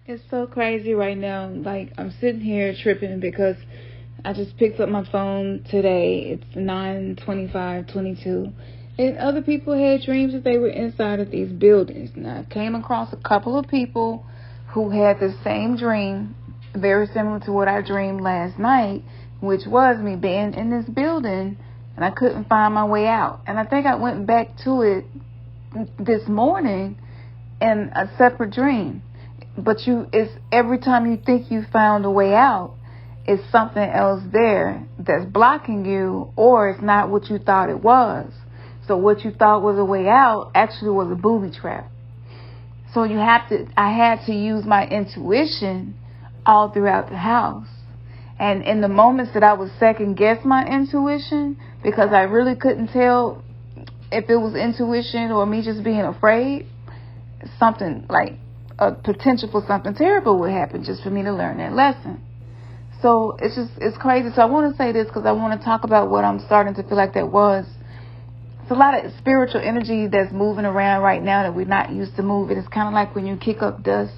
It's so crazy right now. Like, I'm sitting here tripping because I just picked up my phone today. It's 9:25:22, and other people had dreams that they were inside of these buildings. And I came across a couple of people who had the same dream, very similar to what I dreamed last night, which was me being in this building, and I couldn't find my way out. And I think I went back to it this morning in a separate dream. But it's every time you think you found a way out, it's something else there that's blocking you, or it's not what you thought it was. So what you thought was a way out actually was a booby trap. So I had to use my intuition all throughout the house. And in the moments that I would second guess my intuition, because I really couldn't tell if it was intuition or me just being afraid, something like a potential for something terrible would happen just for me to learn that lesson. So it's crazy. So I want to say this because I want to talk about what I'm starting to feel like that was. It's a lot of spiritual energy that's moving around right now that we're not used to moving. It's kind of like when you kick up dust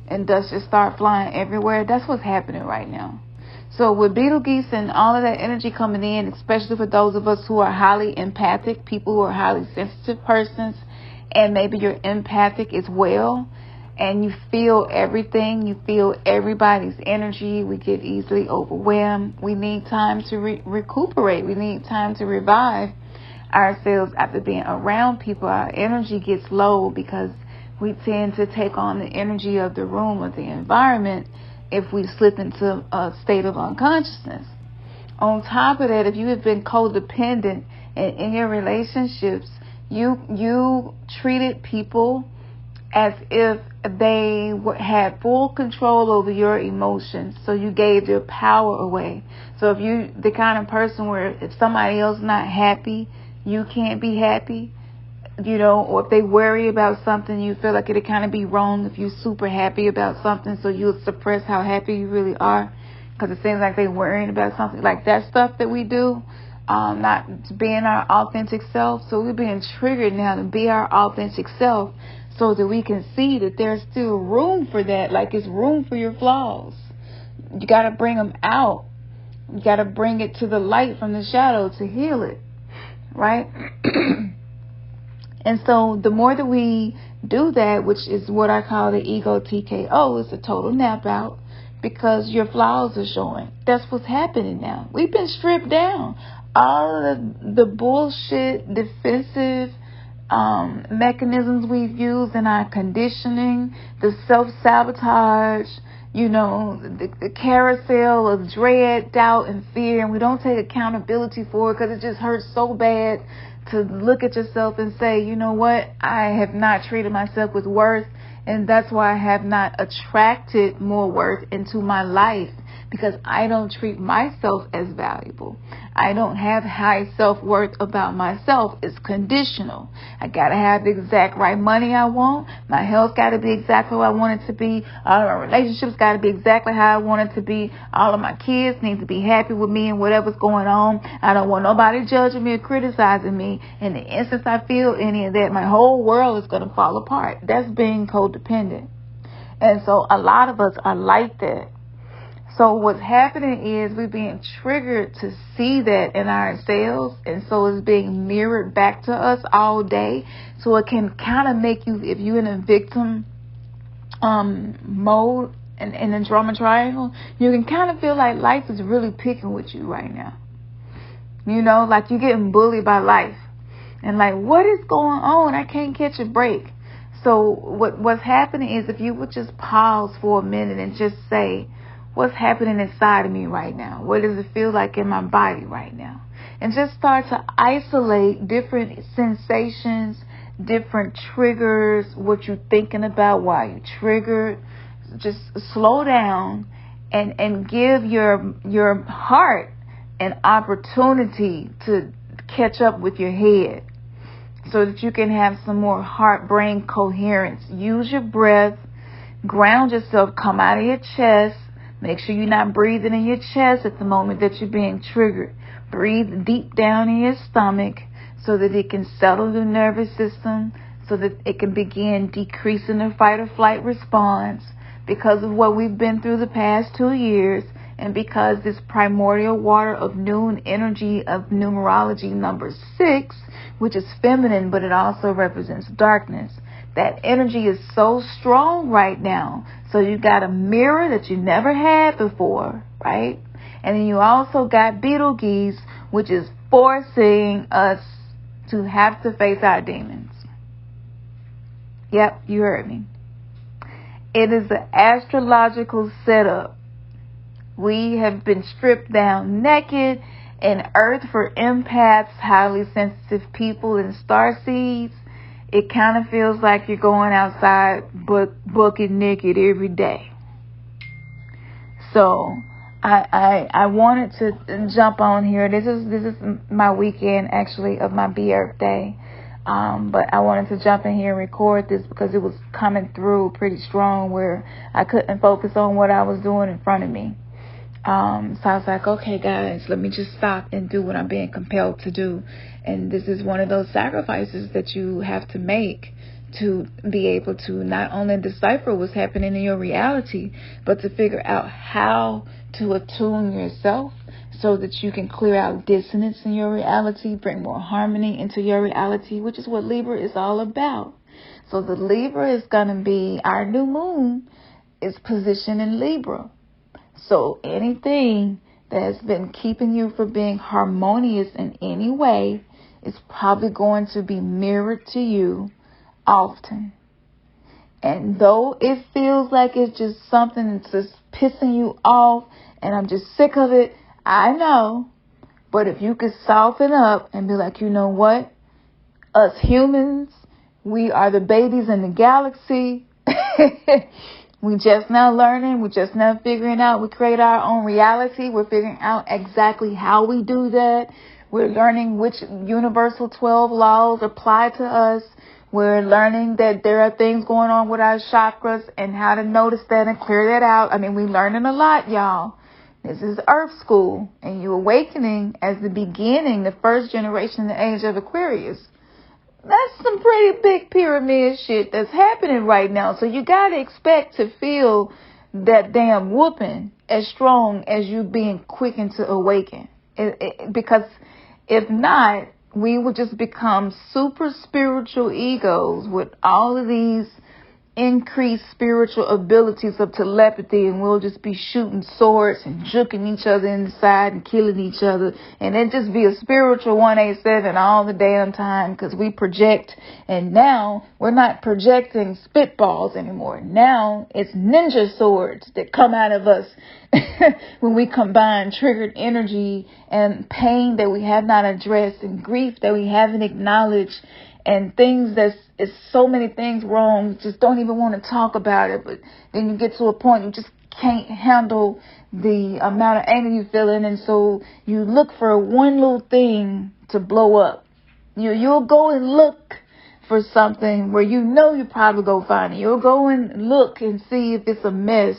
and dust just start flying everywhere. That's what's happening right now. So with Betelgeuse and all of that energy coming in, especially for those of us who are highly empathic, people who are highly sensitive persons, and maybe you're empathic as well, and you feel everything, you feel everybody's energy, we get easily overwhelmed. We need time to recuperate. We need time to revive ourselves after being around people. Our energy gets low because we tend to take on the energy of the room or the environment if we slip into a state of unconsciousness. On top of that, if you have been codependent in your relationships, you treated people as if they had full control over your emotions. So you gave their power away. So if you the kind of person where if somebody else not happy, you can't be happy, or if they worry about something, you feel like it'd kind of be wrong if you're super happy about something. So you'll suppress how happy you really are because it seems like they're worrying about something. Like that stuff that we do, not being our authentic self. So we're being triggered now to be our authentic self so that we can see that there's still room for that. Like it's room for your flaws. You got to bring them out. You got to bring it to the light from the shadow to heal it. Right? And so the more that we do that, which is what I call the ego TKO, it's a total nap out because your flaws are showing. That's what's happening now. We've been stripped down. All of the bullshit, defensive mechanisms we've used in our conditioning, the self-sabotage, the carousel of dread, doubt, and fear, and we don't take accountability for it because it just hurts so bad to look at yourself and say, you know what, I have not treated myself with worth, and that's why I have not attracted more worth into my life, because I don't treat myself as valuable. I don't have high self-worth about myself. It's conditional. I got to have the exact right money I want. My health got to be exactly what I want it to be. All of my relationships got to be exactly how I want it to be. All of my kids need to be happy with me and whatever's going on. I don't want nobody judging me or criticizing me. And the instant I feel any of that, my whole world is going to fall apart. That's being codependent. And so a lot of us are like that. So what's happening is we're being triggered to see that in ourselves. And so it's being mirrored back to us all day. So it can kind of make you, if you're in a victim mode and in the drama triangle, you can kind of feel like life is really picking with you right now. Like you're getting bullied by life. And like, what is going on? I can't catch a break. So what's happening is if you would just pause for a minute and just say, what's happening inside of me right now? What does it feel like in my body right now? And just start to isolate different sensations, different triggers, what you're thinking about, why you triggered. Just slow down and give your heart an opportunity to catch up with your head so that you can have some more heart-brain coherence. Use your breath, ground yourself, come out of your chest. Make sure you're not breathing in your chest at the moment that you're being triggered. Breathe deep down in your stomach so that it can settle the nervous system, so that it can begin decreasing the fight or flight response, because of what we've been through the past 2 years, and because this primordial water of noon energy of numerology number 6, which is feminine, but it also represents darkness. That energy is so strong right now. So you got a mirror that you never had before, right? And then you also got Betelgeuse, which is forcing us to have to face our demons. Yep, you heard me. It is an astrological setup. We have been stripped down naked, and Earth for empaths, highly sensitive people, and starseeds. It kind of feels like you're going outside bucket naked every day. So I wanted to jump on here. This is my weekend, actually, of my Earth Day. But I wanted to jump in here and record this because it was coming through pretty strong where I couldn't focus on what I was doing in front of me. So I was like, okay, guys, let me just stop and do what I'm being compelled to do. And this is one of those sacrifices that you have to make to be able to not only decipher what's happening in your reality, but to figure out how to attune yourself so that you can clear out dissonance in your reality, bring more harmony into your reality, which is what Libra is all about. So the Libra is going to be, our new moon is positioned in Libra. So anything that has been keeping you from being harmonious in any way is probably going to be mirrored to you often. And though it feels like it's just something that's just pissing you off and I'm just sick of it, I know. But if you could soften up and be like, you know what? Us humans, we are the babies in the galaxy. We just now learning. We're just now figuring out. We create our own reality. We're figuring out exactly how we do that. We're learning which universal 12 laws apply to us. We're learning that there are things going on with our chakras and how to notice that and clear that out. I mean, we're learning a lot, y'all. This is Earth School, and you're awakening as the beginning, the first generation in the age of Aquarius. That's some pretty big pyramid shit that's happening right now. So you got to expect to feel that damn whooping as strong as you being quickened to awaken. Because if not, we would just become super spiritual egos with all of these increased spiritual abilities of telepathy, and we'll just be shooting swords and juking each other in the side and killing each other, and it just be a spiritual 187 all the damn time because we project. And now we're not projecting spitballs anymore. Now it's ninja swords that come out of us when we combine triggered energy and pain that we have not addressed and grief that we haven't acknowledged and things that's so many things wrong, just don't even want to talk about it. But then you get to a point you just can't handle the amount of anger you're feeling, and so you look for one little thing to blow up. You'll go and look for something where you know you probably go find it. You'll go and look and see if it's a mess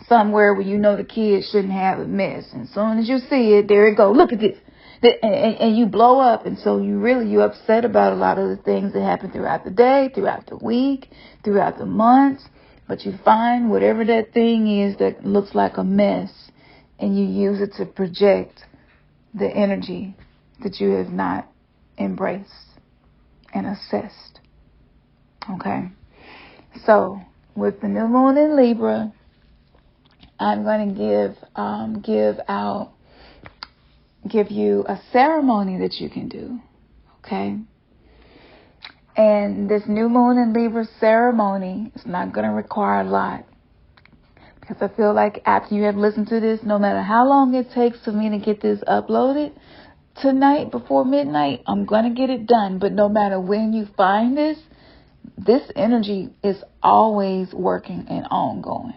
somewhere where you know the kids shouldn't have a mess. And as soon as you see it, there it go. Look at this. And you blow up. And so you're upset about a lot of the things that happen throughout the day, throughout the week, throughout the months. But you find whatever that thing is that looks like a mess, and you use it to project the energy that you have not embraced and assessed. Okay. So with the new moon in Libra, I'm going to give you a ceremony that you can do. Okay. And this new moon in Libra ceremony is not going to require a lot, because I feel like after you have listened to this, no matter how long it takes for me to get this uploaded tonight before midnight, I'm going to get it done. But no matter when you find this energy is always working and ongoing.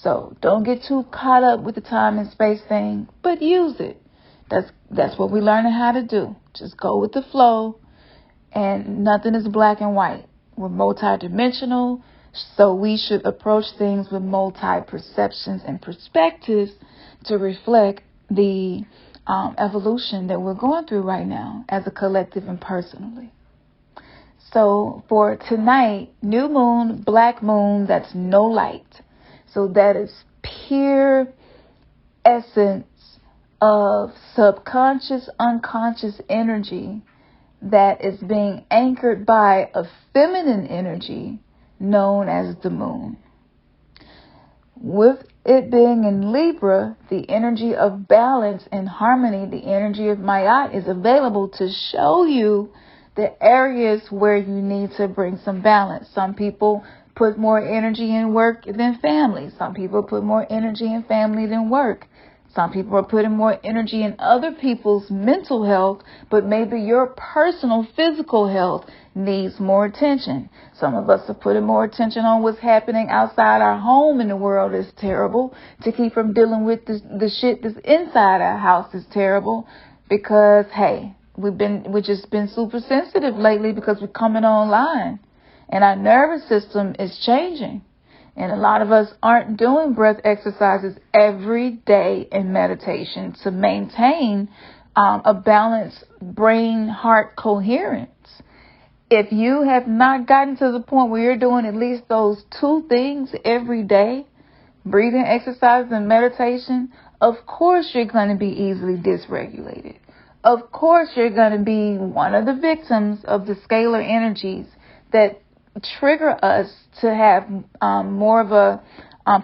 So don't get too caught up with the time and space thing, but use it. That's what we're learning how to do. Just go with the flow, and nothing is black and white. We're multidimensional, so we should approach things with multi-perceptions and perspectives to reflect the evolution that we're going through right now as a collective and personally. So for tonight, new moon, black moon, that's no light. So that is pure essence of subconscious, unconscious energy that is being anchored by a feminine energy known as the moon. With it being in Libra, the energy of balance and harmony, the energy of Ma'at, is available to show you the areas where you need to bring some balance. Some people put more energy in work than family. Some people put more energy in family than work. Some people are putting more energy in other people's mental health, but maybe your personal physical health needs more attention. Some of us are putting more attention on what's happening outside our home in the world is terrible, to keep from dealing with the shit that's inside our house is terrible, because, hey, we've just been super sensitive lately because we're coming online and our nervous system is changing. And a lot of us aren't doing breath exercises every day in meditation to maintain a balanced brain-heart coherence. If you have not gotten to the point where you're doing at least those two things every day, breathing exercises and meditation, of course you're going to be easily dysregulated. Of course you're going to be one of the victims of the scalar energies that trigger us to have more of a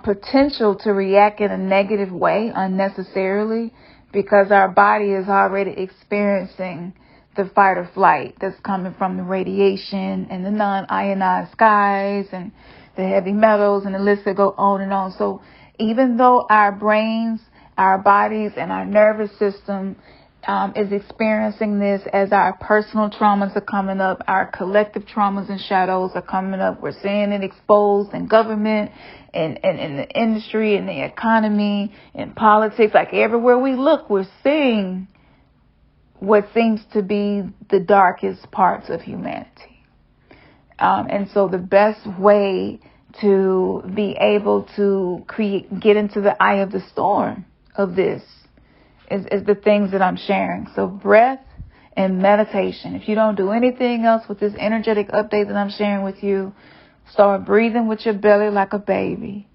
potential to react in a negative way unnecessarily, because our body is already experiencing the fight or flight that's coming from the radiation and the non-ionized skies and the heavy metals, and the list that go on and on. So even though our brains, our bodies, and our nervous system is experiencing this as our personal traumas are coming up, our collective traumas and shadows are coming up. We're seeing it exposed in government and in the industry, in the economy, in politics. Like everywhere we look, we're seeing what seems to be the darkest parts of humanity. And so the best way to be able to get into the eye of the storm of this is the things that I'm sharing. So breath and meditation. If you don't do anything else with this energetic update that I'm sharing with you, start breathing with your belly like a baby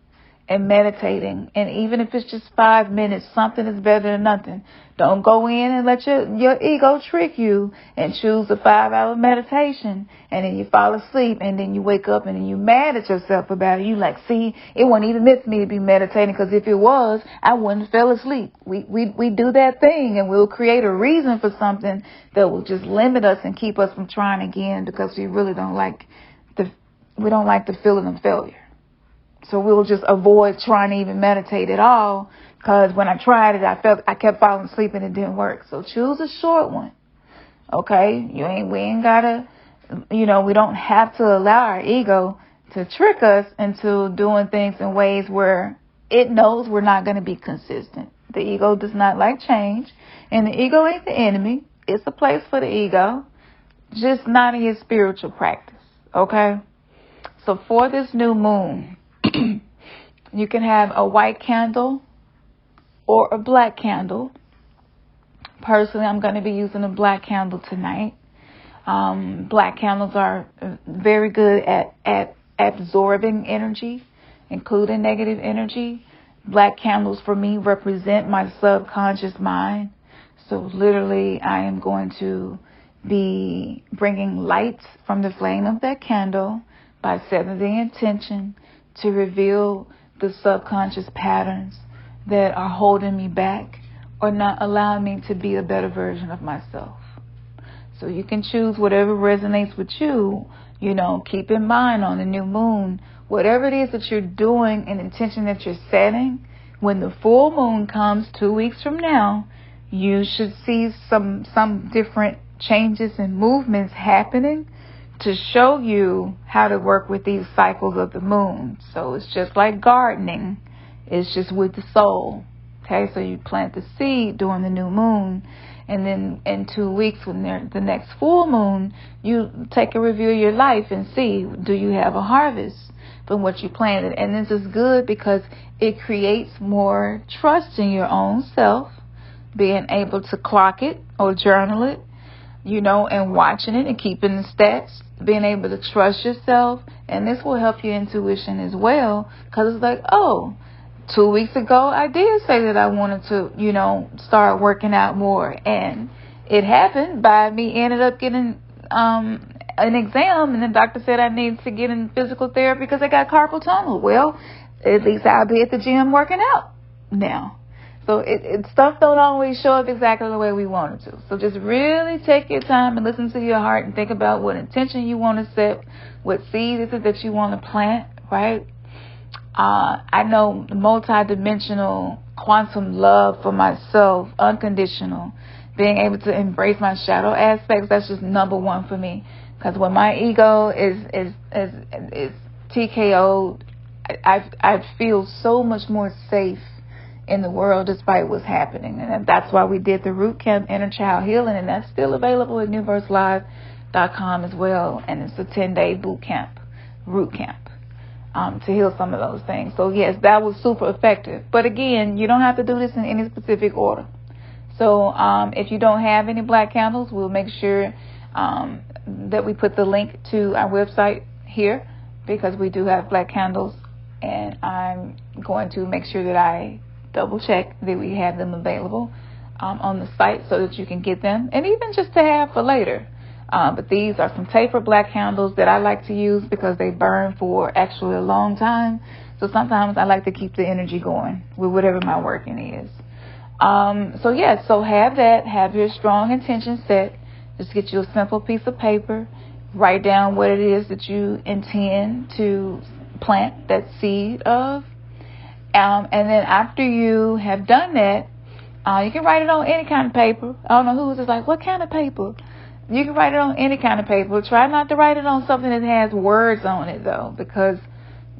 and meditating. And even if it's just 5 minutes, something is better than nothing. Don't go in and let your ego trick you and choose a 5-hour meditation, and then you fall asleep, and then you wake up and then you mad at yourself about it. You like, see, it wasn't even meant for me to be meditating, because if it was, I wouldn't have fell asleep. We do that thing, and we'll create a reason for something that will just limit us and keep us from trying again, because we really don't like the feeling of failure. So we'll just avoid trying to even meditate at all, because when I tried it, I kept falling asleep and it didn't work. So choose a short one. Okay? We ain't gotta, we don't have to allow our ego to trick us into doing things in ways where it knows we're not going to be consistent. The ego does not like change, and the ego ain't the enemy. It's a place for the ego, just not in your spiritual practice. Okay? So for this new moon, you can have a white candle or a black candle. Personally, I'm going to be using a black candle tonight. Black candles are very good at absorbing energy, including negative energy. Black candles for me represent my subconscious mind. So literally, I am going to be bringing light from the flame of that candle by setting the intention to reveal the subconscious patterns that are holding me back or not allowing me to be a better version of myself. So you can choose whatever resonates with you. Keep in mind on the new moon, whatever it is that you're doing, an intention that you're setting, when the full moon comes 2 weeks from now, you should see some different changes and movements happening to show you how to work with these cycles of the moon. So it's just like gardening. It's just with the soul. Okay, so you plant the seed during the new moon, and then in 2 weeks when the next full moon, you take a review of your life and see, do you have a harvest from what you planted? And this is good because it creates more trust in your own self, being able to clock it or journal it, and watching it and keeping the stats, being able to trust yourself And this will help your intuition as well, because it's like, oh, 2 weeks ago I did say that I wanted to, start working out more. And it happened by me ended up getting an exam, and the doctor said I need to get in physical therapy because I got carpal tunnel. Well, at least I'll be at the gym working out now. So stuff don't always show up exactly the way we want it to. So just really take your time and listen to your heart and think about what intention you want to set, what seed is it that you want to plant, right? I know multi-dimensional quantum love for myself, unconditional, being able to embrace my shadow aspects, that's just number one for me. Because when my ego is TKO'd, I feel so much more safe in the world despite what's happening. And that's why we did the Root Camp Inner Child Healing, and that's still available at newverselive.com as well. And it's a 10-day boot camp, Root Camp, to heal some of those things. So yes, that was super effective. But again, you don't have to do this in any specific order. So if you don't have any black candles, we'll make sure that we put the link to our website here, because we do have black candles, and I'm going to make sure that I double check that we have them available on the site so that you can get them, and even just to have for later. But these are some taper black candles that I like to use because they burn for actually a long time. So sometimes I like to keep the energy going with whatever my working is. So have that, have your strong intention set. Just get you a simple piece of paper, write down what it is that you intend to plant that seed of. And then after you have done that, you can write it on any kind of paper. I don't know who's just like, what kind of paper? You can write it on any kind of paper. Try not to write it on something that has words on it, though, because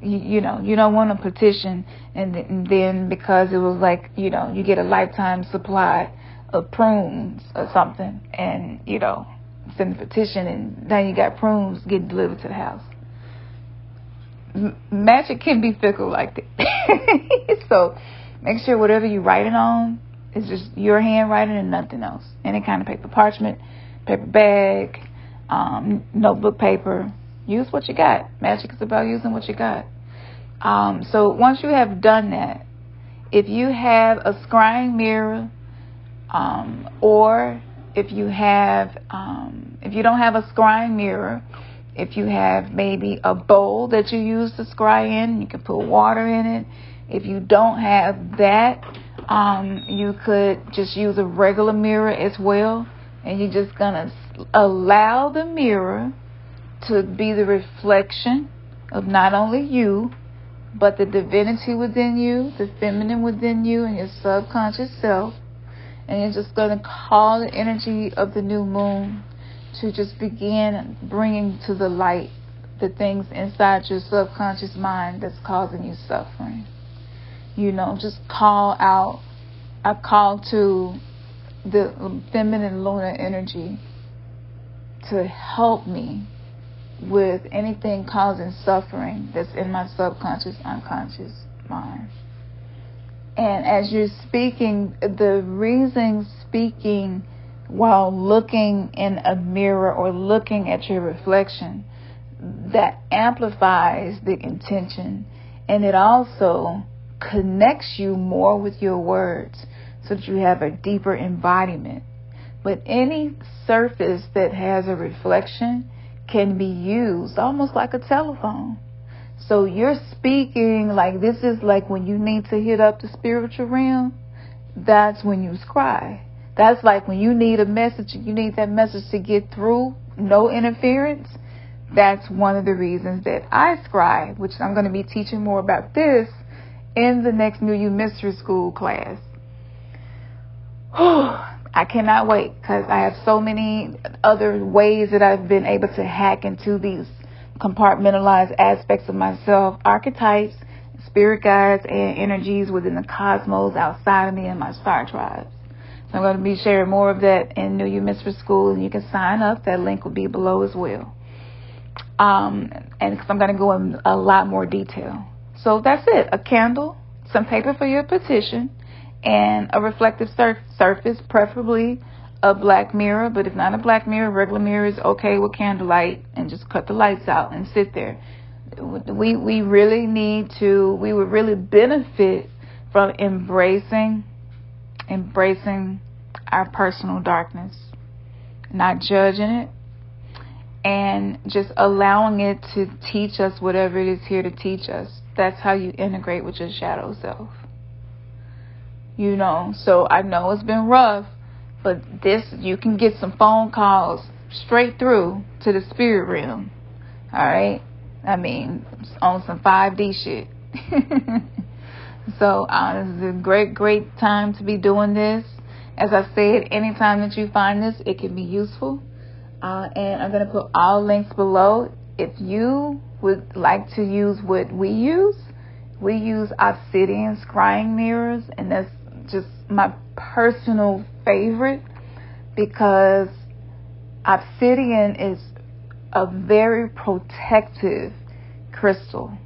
you don't want to petition and then because it was like, you get a lifetime supply of prunes or something, and send a petition, and now you got prunes getting delivered to the house. Magic can be fickle like that. So make sure whatever you write it on is just your handwriting and nothing else. Any kind of paper, parchment, paper bag, notebook paper. Use what you got. Magic is about using what you got. So once you have done that, if you have a scrying mirror, or if you don't have a scrying mirror, if you have maybe a bowl that you use to scry in, you can put water in it. If you don't have that, you could just use a regular mirror as well. And you're just going to allow the mirror to be the reflection of not only you, but the divinity within you, the feminine within you, and your subconscious self. And you're just going to call the energy of the new moon to just begin bringing to the light the things inside your subconscious mind that's causing you suffering. Just call out. I call to the feminine lunar energy to help me with anything causing suffering that's in my subconscious, unconscious mind. And as you're speaking, the reason speaking while looking in a mirror or looking at your reflection, that amplifies the intention, and it also connects you more with your words so that you have a deeper embodiment. But any surface that has a reflection can be used almost like a telephone. So you're speaking like this is like when you need to hit up the spiritual realm. That's when you scry. That's like when you need a message, you need that message to get through, no interference. That's one of the reasons that I scry, which I'm going to be teaching more about this in the next New You Mystery School class. I cannot wait because I have so many other ways that I've been able to hack into these compartmentalized aspects of myself, archetypes, spirit guides, and energies within the cosmos outside of me and my star tribes. So I'm going to be sharing more of that in New You Mystery School, and you can sign up. That link will be below as well. And because I'm going to go in a lot more detail. So that's it. A candle, some paper for your petition, and a reflective surface, preferably a black mirror. But if not a black mirror, regular mirror is okay with candlelight, and just cut the lights out and sit there. we really need to, we would really benefit from embracing our personal darkness, not judging it, and just allowing it to teach us whatever it is here to teach us. That's how you integrate with your shadow self. You know, so I know it's been rough, but this, you can get some phone calls straight through to the spirit realm. All right? I mean, on some 5D shit. So this is a great time to be doing this. As I said, anytime that you find this, it can be useful. And I'm going to put all links below. If you would like to use what we use obsidian scrying mirrors, and that's just my personal favorite, because obsidian is a very protective crystal.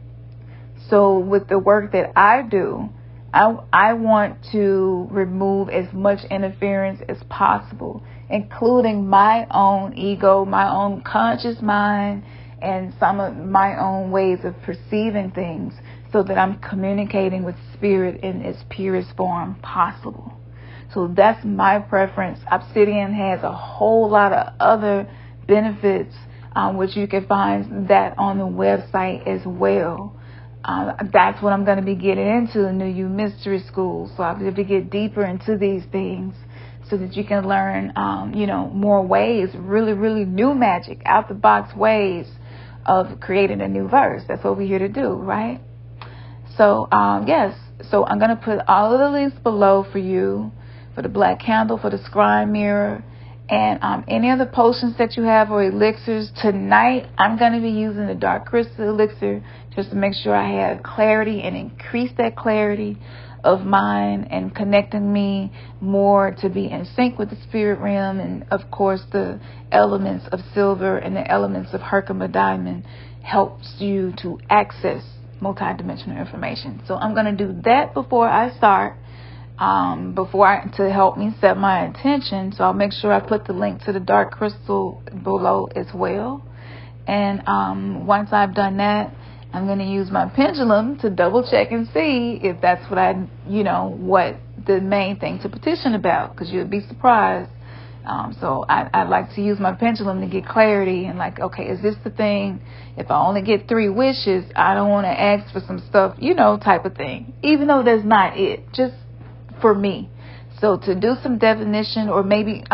So with the work that I do, I want to remove as much interference as possible, including my own ego, my own conscious mind, and some of my own ways of perceiving things, so that I'm communicating with spirit in its purest form possible. So that's my preference. Obsidian has a whole lot of other benefits, which you can find that on the website as well. That's what I'm going to be getting into in the New Mystery School. So I'll be able to get deeper into these things so that you can learn, more ways, really new magic, out the box ways of creating a new verse. That's what we're here to do, right? So, yes. So I'm going to put all of the links below for you, for the black candle, for the scrying mirror, and any other potions that you have or elixirs. Tonight, I'm going to be using the dark crystal elixir just to make sure I have clarity and increase that clarity of mind and connecting me more to be in sync with the spirit realm. And, of course, the elements of silver and the elements of Herkimer diamond helps you to access multidimensional information. So I'm going to do that before I start. To help me set my intention. So I'll make sure I put the link to the dark crystal below as well. And once I've done that, I'm going to use my pendulum to double check and see if that's what what the main thing to petition about, because you'd be surprised. So I like to use my pendulum to get clarity and okay, is this the thing? If I only get 3 wishes, I don't want to ask for some stuff, type of thing, even though that's not it. Just for me. So to do some divination, or maybe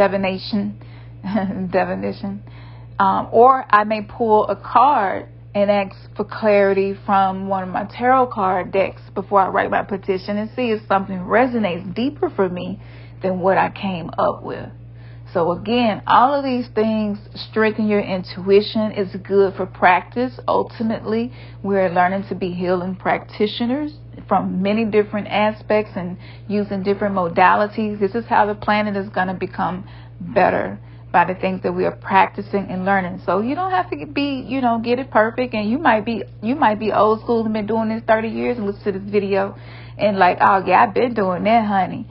divination, or I may pull a card and ask for clarity from one of my tarot card decks before I write my petition, and see if something resonates deeper for me than what I came up with. So again, all of these things strengthen your intuition. It's good for practice. Ultimately, we're learning to be healing practitioners from many different aspects and using different modalities. This is how the planet is going to become better, by the things that we are practicing and learning. So you don't have to be, get it perfect. And you might be old school and been doing this 30 years and listen to this video and oh yeah, I've been doing that, honey.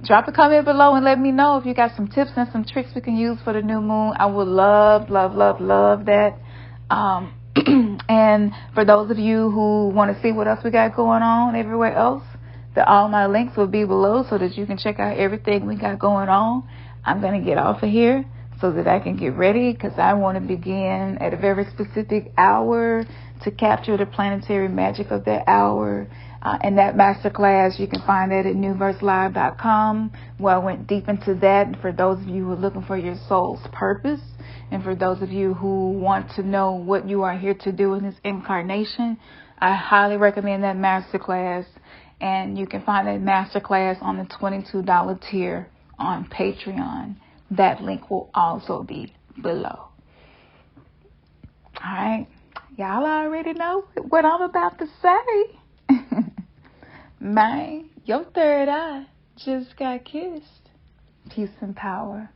Drop a comment below and let me know if you got some tips and some tricks we can use for the new moon. I would love that. And for those of you who want to see what else we got going on everywhere else, all my links will be below so that you can check out everything we got going on. I'm going to get off of here so that I can get ready, because I want to begin at a very specific hour to capture the planetary magic of that hour. And that masterclass, you can find that at newverselive.com, where I went deep into that. And for those of you who are looking for your soul's purpose, and for those of you who want to know what you are here to do in this incarnation, I highly recommend that masterclass. And you can find that masterclass on the $22 tier on Patreon. That link will also be below. All right. Y'all already know what I'm about to say. Man, your third eye just got kissed. Peace and power.